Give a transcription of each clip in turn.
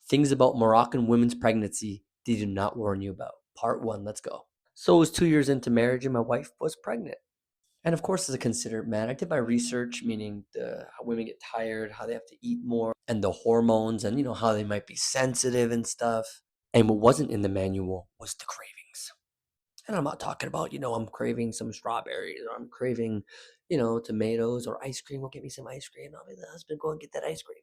Things about Moroccan women's pregnancy they do not warn you about. Part one, let's go. So it was 2 years into marriage and my wife was pregnant. And of course, as a considerate man, I did my research, meaning how women get tired, how they have to eat more, and the hormones, and how they might be sensitive and stuff. And what wasn't in the manual was the cravings. And I'm not talking about, I'm craving some strawberries or I'm craving, tomatoes or ice cream. Well, get me some ice cream. I'll be the husband, go and get that ice cream.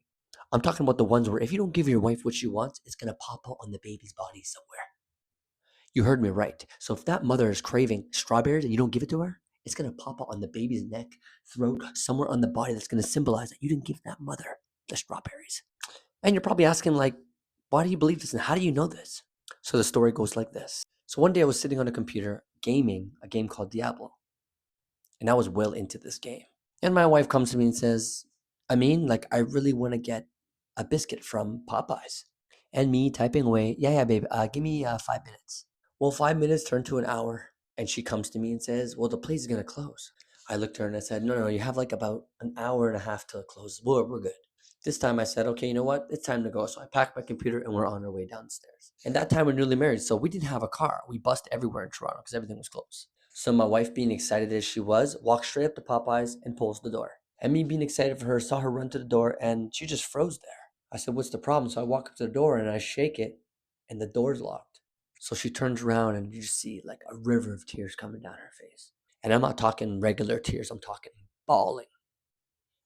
I'm talking about the ones where if you don't give your wife what she wants, it's going to pop out on the baby's body somewhere. You heard me right. So if that mother is craving strawberries and you don't give it to her, it's going to pop out on the baby's neck, throat, somewhere on the body that's going to symbolize that you didn't give that mother the strawberries. And you're probably asking, like, why do you believe this and how do you know this? So the story goes like this. So one day I was sitting on a computer gaming a game called Diablo. And I was well into this game. And my wife comes to me and says, like, I really want to get a biscuit from Popeyes. And me typing away, yeah, babe, give me 5 minutes. Well, 5 minutes turned to an hour. And she comes to me and says, well, the place is going to close. I looked at her and I said, no, you have like about an hour and a half till it closes. We're good. This time I said, okay, you know what? It's time to go. So I packed my computer and we're on our way downstairs. And that time we're newly married. So we didn't have a car. We bussed everywhere in Toronto because everything was closed. So my wife, being excited as she was, walked straight up to Popeyes and pulls the door. And me being excited for her, saw her run to the door and she just froze there. I said, what's the problem? So I walk up to the door and I shake it and the door's locked. So she turns around and you just see like a river of tears coming down her face. And I'm not talking regular tears, I'm talking bawling.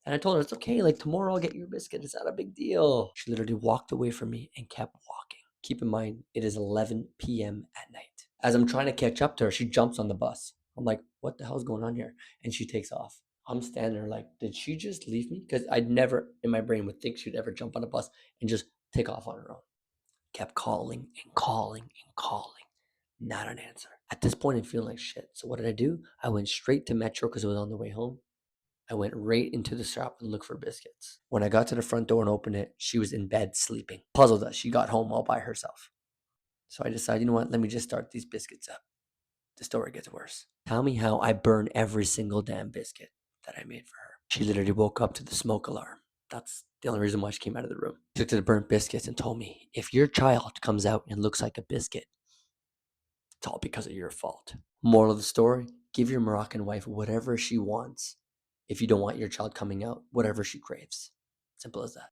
And I told her, it's okay, like tomorrow I'll get your biscuit. It's not a big deal. She literally walked away from me and kept walking. Keep in mind, it is 11 p.m. at night. As I'm trying to catch up to her, she jumps on the bus. I'm like, what the hell's going on here? And she takes off. I'm standing there like, did she just leave me? Because I'd never in my brain would think she'd ever jump on a bus and just take off on her own. Kept calling and calling and calling. Not an answer. At this point, I'm feeling like shit. So what did I do? I went straight to Metro because it was on the way home. I went right into the shop and looked for biscuits. When I got to the front door and opened it, she was in bed sleeping. Puzzled that she got home all by herself. So I decided, you know what? Let me just start these biscuits up. The story gets worse. Tell me how I burned every single damn biscuit that I made for her. She literally woke up to the smoke alarm. That's the only reason why she came out of the room. She took to the burnt biscuits and told me, if your child comes out and looks like a biscuit, it's all because of your fault. Moral of the story, give your Moroccan wife whatever she wants if you don't want your child coming out, whatever she craves. Simple as that.